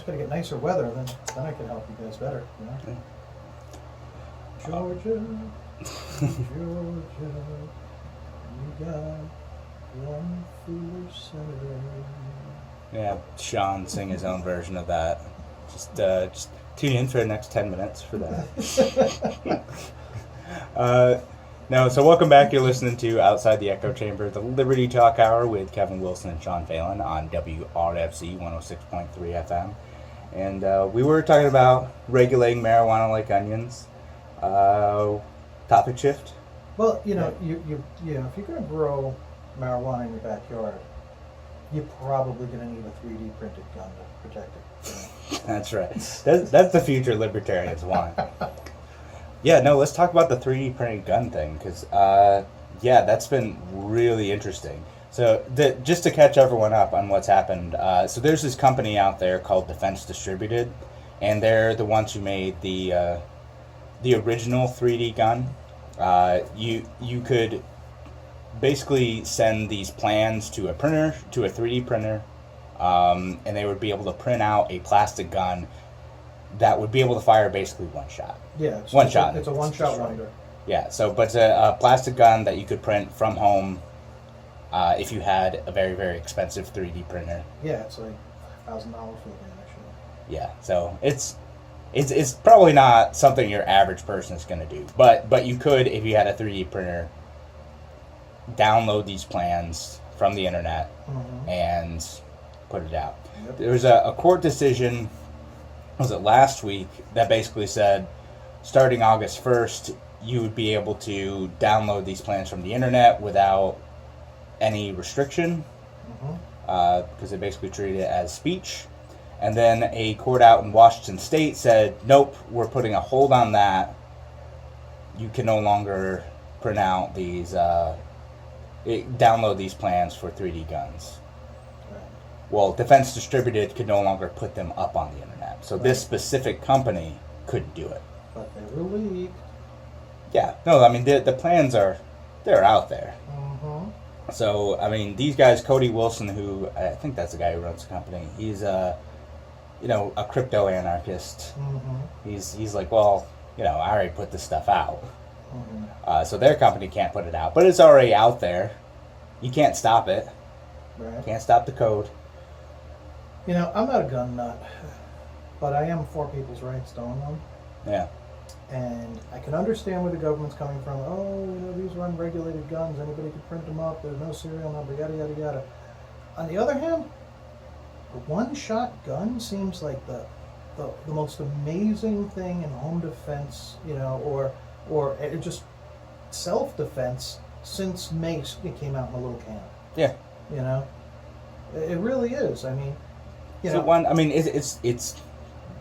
just gotta get nicer weather, then I can help you guys better, you know? Yeah. Georgia, Georgia, you got one foolish senator. Yeah, Sean sing his own version of that. Just tune in for the next 10 minutes for that. No, so welcome back. You're listening to Outside the Echo Chamber, the Liberty Talk Hour with Kevin Wilson and Sean Phelan on WRFC 106.3 FM. And we were talking about regulating marijuana like onions. Topic shift? Well, you know, you know, if you're gonna grow marijuana in your backyard, you're probably gonna need a 3D printed gun to protect it. You know? That's right. That's the future libertarians want. Yeah, no, let's talk about the 3D printed gun thing, because, yeah, that's been really interesting. So, just to catch everyone up on what's happened, so there's this company out there called Defense Distributed, and they're the ones who made the original 3D gun. You could basically send these plans to a printer, to a 3D printer, and they would be able to print out a plastic gun that would be able to fire basically one shot. Yeah, It's a one-shot wonder. Yeah, so, but it's a plastic gun that you could print from home if you had a very, very expensive 3D printer. Yeah, it's like $1,000 for the gun, actually. Yeah, so it's probably not something your average person is going to do, but you could, if you had a 3D printer, download these plans from the internet and put it out. Yep. There was a court decision, was it last week, that basically said starting August 1st, you would be able to download these plans from the internet without any restriction, because they basically treated it as speech. And then a court out in Washington State said, nope, we're putting a hold on that. You can no longer print out these, download these plans for 3D guns. Right. Well, Defense Distributed could no longer put them up on the internet. So this specific company couldn't do it. But they were leaked. Yeah, no, I mean, the plans they're out there. So, I mean, these guys, Cody Wilson, who, I think that's the guy who runs the company, he's a crypto anarchist. He's like, well, I already put this stuff out. So their company can't put it out, but it's already out there. You can't stop it. Right. Can't stop the code. I'm not a gun nut, but I am for people's rights to own them. Yeah. And I can understand where the government's coming from. Oh, these are unregulated guns. Anybody can print them up. There's no serial number, yada, yada, yada. On the other hand, a one-shot gun seems like the most amazing thing in home defense, or just self-defense since Mace came out in a little can. Yeah. It really is. I mean, it's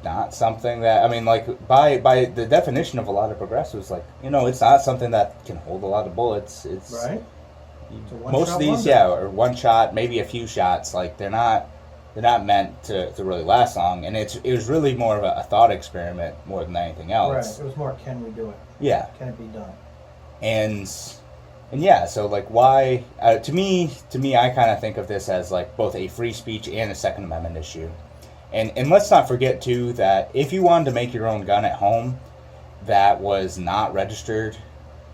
not something that, like, by the definition of a lot of progressives, like, it's not something that can hold a lot of bullets. It's right. Most of these, or one shot, maybe a few shots. Like, they're not meant to really last long, and it was really more of a thought experiment more than anything else. Right. It was more, can we do it? Yeah. Can it be done? And yeah, so, like, why? To me, I kind of think of this as, like, both a free speech and a Second Amendment issue. And let's not forget, too, that if you wanted to make your own gun at home that was not registered,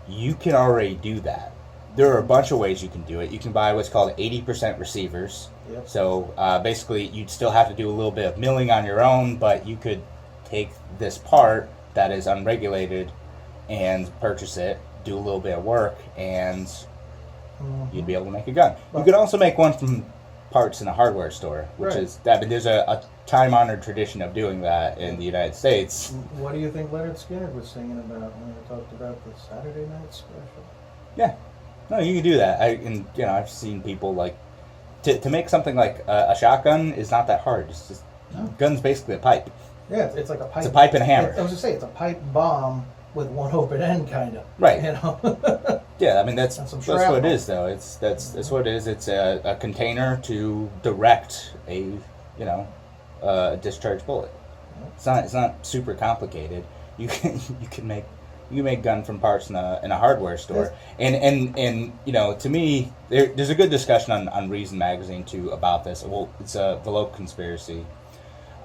you can already do that. There are a bunch of ways you can do it. You can buy what's called 80% receivers. Yep. So basically, you'd still have to do a little bit of milling on your own, but you could take this part that is unregulated and purchase it, do a little bit of work, and you'd be able to make a gun. You could also make one from parts in a hardware store, which is that. But there's a time-honored tradition of doing that in the United States. What do you think Leonard Skinner was singing about when he talked about the Saturday Night Special? Yeah, no, you can do that. I've seen people, like, to make something like a shotgun is not that hard. It's just gun's basically a pipe. Yeah, it's like a pipe. It's a pipe and a hammer. I was gonna say it's a pipe bomb with one open end, kind of. Right. Yeah, that's what it is, though. That's what it is. It's a container to direct a discharged bullet. It's not super complicated. You can make gun from parts in a hardware store. And to me, there's a good discussion on Reason Magazine too about this. Well, it's the Loeb conspiracy.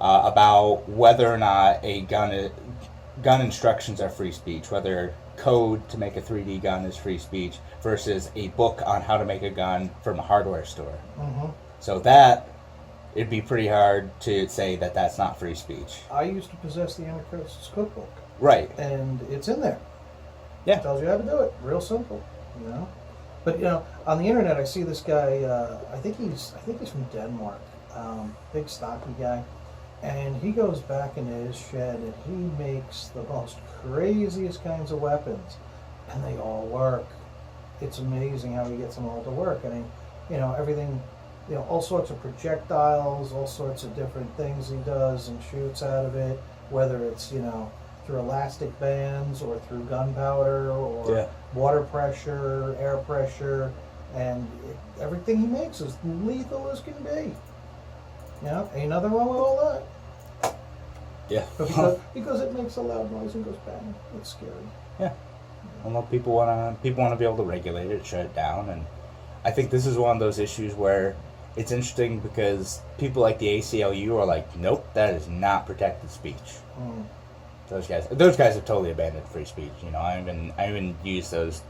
about whether or not a gun instructions are free speech, whether code to make a 3D gun is free speech versus a book on how to make a gun from a hardware store. Mm-hmm. So that it'd be pretty hard to say that that's not free speech. I used to possess the Anarchist's cookbook, Right. and it's in there. Yeah. It tells you how to do it. Real simple, you know. But you know, on the internet, I see this guy. I think he's from Denmark. Big stocky guy, and he goes back into his shed and he makes the most craziest kinds of weapons, and they all work. It's amazing how he gets them all to work. I mean, you know, everything, you know, all sorts of projectiles, all sorts of different things he does and shoots out of it, whether it's, you know, through elastic bands or through gunpowder or Yeah. water pressure, air pressure, and everything he makes is lethal as can be. You know, ain't nothing wrong with all that. Yeah. But because it makes a loud noise and goes bang, it's scary. Yeah. Well, people want to be able to regulate it, shut it down, and I think this is one of those issues where it's interesting because people like the ACLU are like, nope, that is not protected speech. Mm. Those guys have totally abandoned free speech. You know, I even use those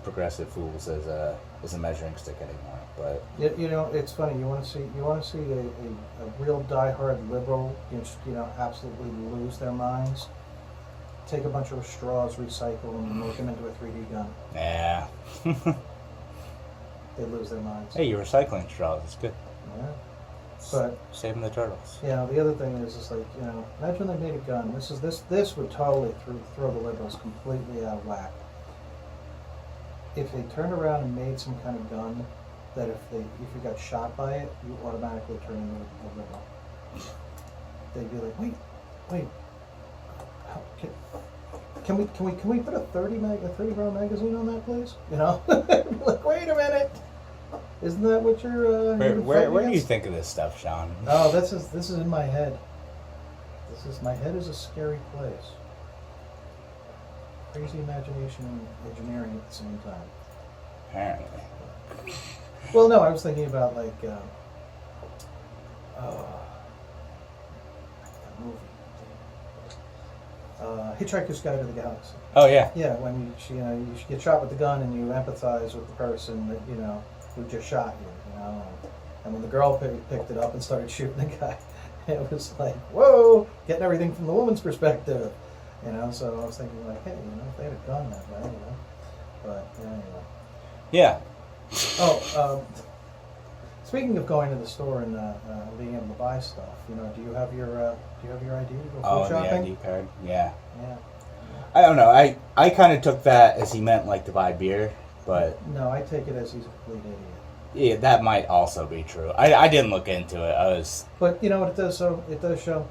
progressive fools as a measuring stick anymore. But You know, it's funny. You want to see a real diehard liberal, you know, absolutely lose their minds. Take a bunch of straws, recycle them, and make them into a 3D gun. yeah. They lose their minds. Hey, you're recycling straws. It's good. Yeah. But Saving the turtles. you know, the other thing is like, you know, imagine they made a gun. This would totally throw the liberals completely out of whack. If they turned around and made some kind of gun that if you got shot by it, you automatically turn into a liberal. They'd be like, wait, how, can we put a 30 round magazine on that, please? You know, like, wait a minute, isn't that what you're? Where do you think of this stuff, Sean? Oh, this is in my head. My head is a scary place. Crazy imagination and engineering at the same time. Apparently. Well, no, I was thinking about like that movie, Hitchhiker's Guide to the Galaxy. Oh yeah. Yeah, when you get shot with the gun and you empathize with the person that who just shot you, you know. And when the girl picked it up and started shooting the guy, it was like, whoa, getting everything from the woman's perspective, you know. So I was thinking like, hey, you know, if they had a gun that way, you know. But anyway. Yeah. Oh, speaking of going to the store and being able to buy stuff, you know, do you have your ID to go food Oh, and the shopping? ID card. Yeah. Yeah. I don't know. I kind of took that as he meant like to buy beer, but No, I take it as he's a complete idiot. yeah, that might also be true. I didn't look into it. I was But you know what it does? So it does show.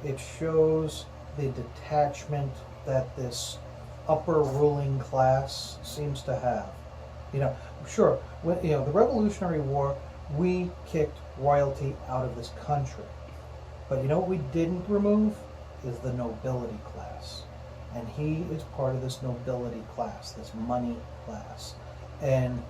It shows the detachment that this upper ruling class seems to have. You know, sure, when, you know, the Revolutionary War, we kicked royalty out of this country. But you know what we didn't remove? Is the nobility class. And he is part of this nobility class, this money class. And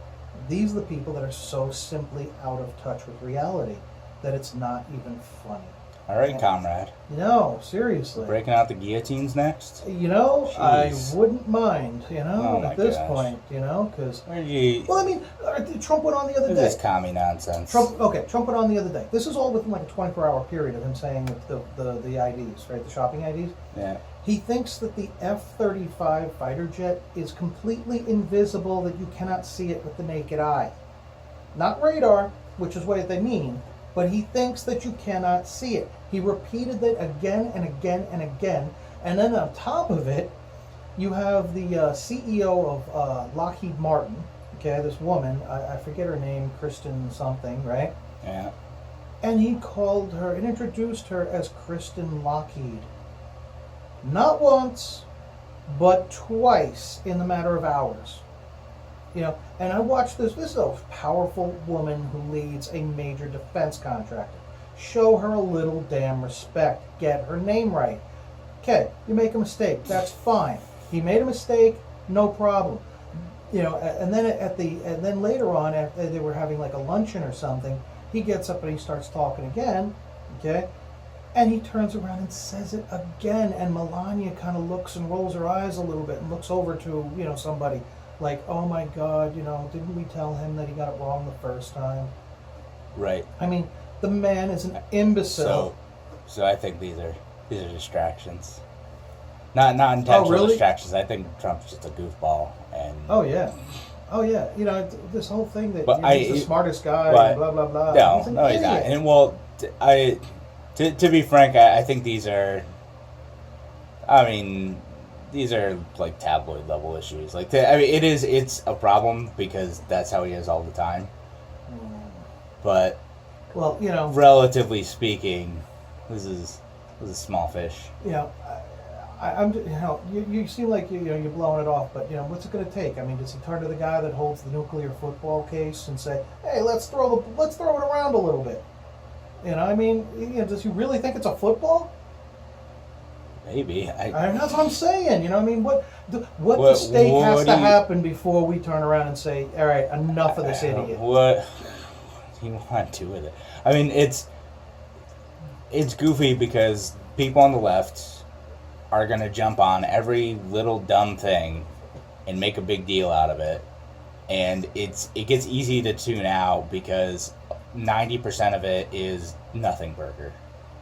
these are the people that are so simply out of touch with reality that it's not even funny. all right, comrade. No, seriously. Breaking out the guillotines next. You know, Jeez. I wouldn't mind, you know, Oh my at this gosh. point, you know, because, Where do you? well, I mean, Trump went on the other day. This is commie nonsense. Trump went on the other day. This is all within like a 24-hour period of him saying the IDs, right, the shopping IDs. Yeah. He thinks that the F-35 fighter jet is completely invisible, that you cannot see it with the naked eye. Not radar, which is what they mean, but he thinks that you cannot see it. He repeated that again and again and again, and then on top of it, you have the CEO of Lockheed Martin, okay, this woman, I forget her name, Kristen something, right? Yeah. And he called her and introduced her as Kristen Lockheed. Not once, but twice in the matter of hours. You know, and I watched this. This is a powerful woman who leads a major defense contractor. Show her a little damn respect. Get her name right. Okay, you make a mistake. That's fine. He made a mistake. No problem. You know, and then later on, after they were having like a luncheon or something, he gets up and he starts talking again. Okay, And he turns around and says it again, and Melania kind of looks and rolls her eyes a little bit and looks over to, somebody like, oh my God, didn't we tell him that he got it wrong the first time? Right. I mean, the man is an imbecile. So I think these are distractions. Not intentional really? distractions. I think Trump's just a goofball, and Oh yeah. This whole thing that But he's the smartest guy, but- and blah blah blah. no, He's an he's not. idiot. And well, to be frank, I think these are. I mean, these are like tabloid level issues. Like, it's a problem because that's how he is all the time. But Well, relatively speaking, this is small fish. I'm you seem like you're blowing it off, but what's it going to take? I mean, does he turn to the guy that holds the nuclear football case and say, "Hey, let's throw it around a little bit"? I mean, does he really think it's a football? Maybe. I mean, that's what I'm saying. I mean, what mistake has to happen before we turn around and say, "All right, enough of this idiot"? What do you want to do with it? I mean, it's goofy because people on the left are going to jump on every little dumb thing and make a big deal out of it. And it gets easy to tune out because 90% of it is nothing burger.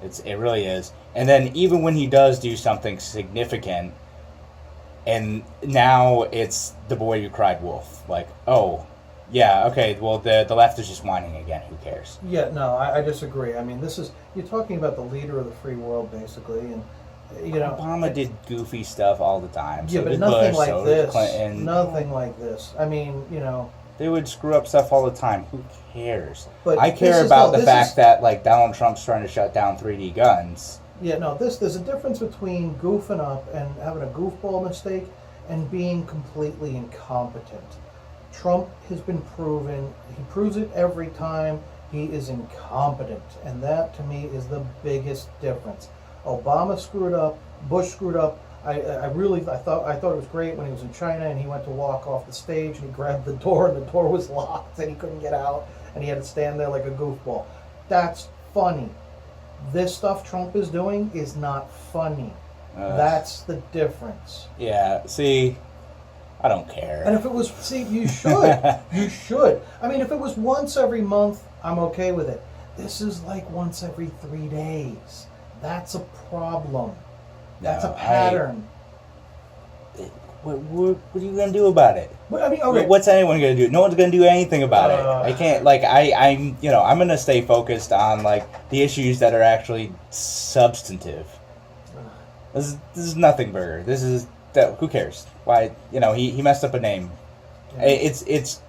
It really is. And then even when he does do something significant, and now it's the boy who cried wolf. Like, oh, yeah, okay, well, the left is just whining again. Who cares? Yeah, no, I disagree. I mean, you're talking about the leader of the free world, basically, and Obama did goofy stuff all the time. Yeah, So but did nothing Bush, like so did this. Clinton. Nothing like this. I mean, They would screw up stuff all the time. Who cares? But I care this is about the- the this fact is- that like Donald Trump's trying to shut down 3D guns. yeah, no. There's a difference between goofing up and having a goofball mistake and being completely incompetent. Trump has been proven. He proves it every time. He is incompetent, and that to me is the biggest difference. Obama screwed up. Bush screwed up. I thought it was great when he was in China and he went to walk off the stage and he grabbed the door and the door was locked and he couldn't get out and he had to stand there like a goofball. That's funny. This stuff Trump is doing is not funny. That's the difference. Yeah, see, I don't care. And if it was, you should. You should. I mean, if it was once every month, I'm okay with it. This is like once every 3 days. That's a problem. That's a pattern. What are you gonna do about it? But, I mean, okay. What's anyone gonna do? No one's gonna do anything about it. I can't. Like, I'm gonna stay focused on like the issues that are actually substantive. This is nothing burger. This is that. Who cares? Why? He messed up a name. Yeah. It's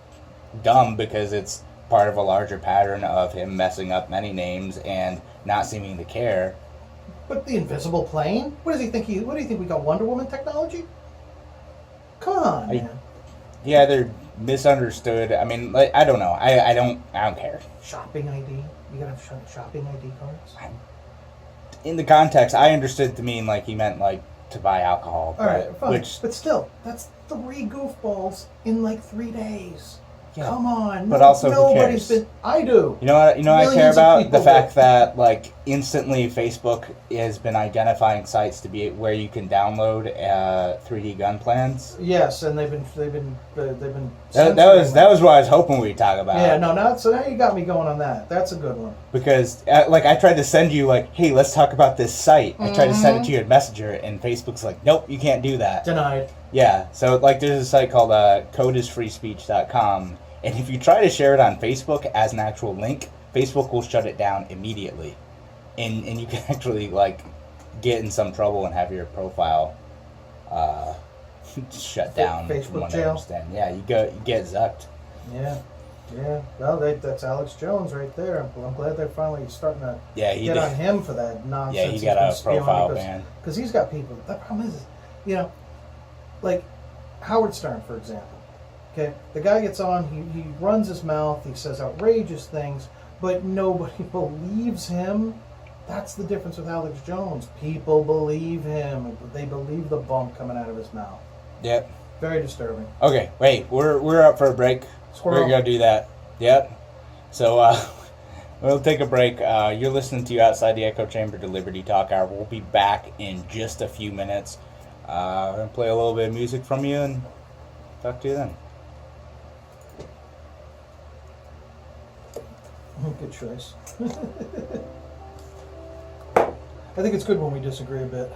dumb because it's part of a larger pattern of him messing up many names and not seeming to care. But the invisible plane? What does he think? What do you think? We got Wonder Woman technology? Come on, man. Yeah, they're misunderstood. I mean, like, I don't know. I don't care. Shopping ID? You gotta have shopping ID cards? In the context, I understood to mean like he meant like to buy alcohol. All right, fine. Which, but still, that's 3 goofballs in like 3 days. Yeah. Come on. But also, who nobody's cares? been. I do. You know what? I care Millions of about the people fact do. that like instantly Facebook has been identifying sites to be where you can download 3D gun plans. Yes, and they've been. That was what I was hoping we'd talk about. Yeah, no, now you got me going on that. That's a good one. Because like I tried to send you like, hey, let's talk about this site. I tried to send it to you in Messenger, and Facebook's like, nope, you can't do that. Denied. Yeah, so like there's a site called codeisfreespeech.com, and if you try to share it on Facebook as an actual link, Facebook will shut it down immediately, and you can actually like get in some trouble and have your profile shut down. Facebook from what I jail? understand. Yeah, you get zucked. Yeah. Well, that's Alex Jones right there. I'm glad they're finally starting to Yeah, he get did. on him for that nonsense. Yeah, he he's got been a spewing profile ban. because he's got people. The problem is, like Howard Stern, for example. Okay, the guy gets on, he runs his mouth, he says outrageous things, but nobody believes him. That's the difference with Alex Jones. People believe him. They believe the bump coming out of his mouth. Yep. Very disturbing. Okay, wait, we're up for a break. Squirrel. We're gonna do that. Yep. So We'll take a break. You're listening to Outside the Echo Chamber to Liberty Talk Hour. We'll be back in just a few minutes. I'm going to play a little bit of music from you and talk to you then. Good choice. I think it's good when we disagree a bit.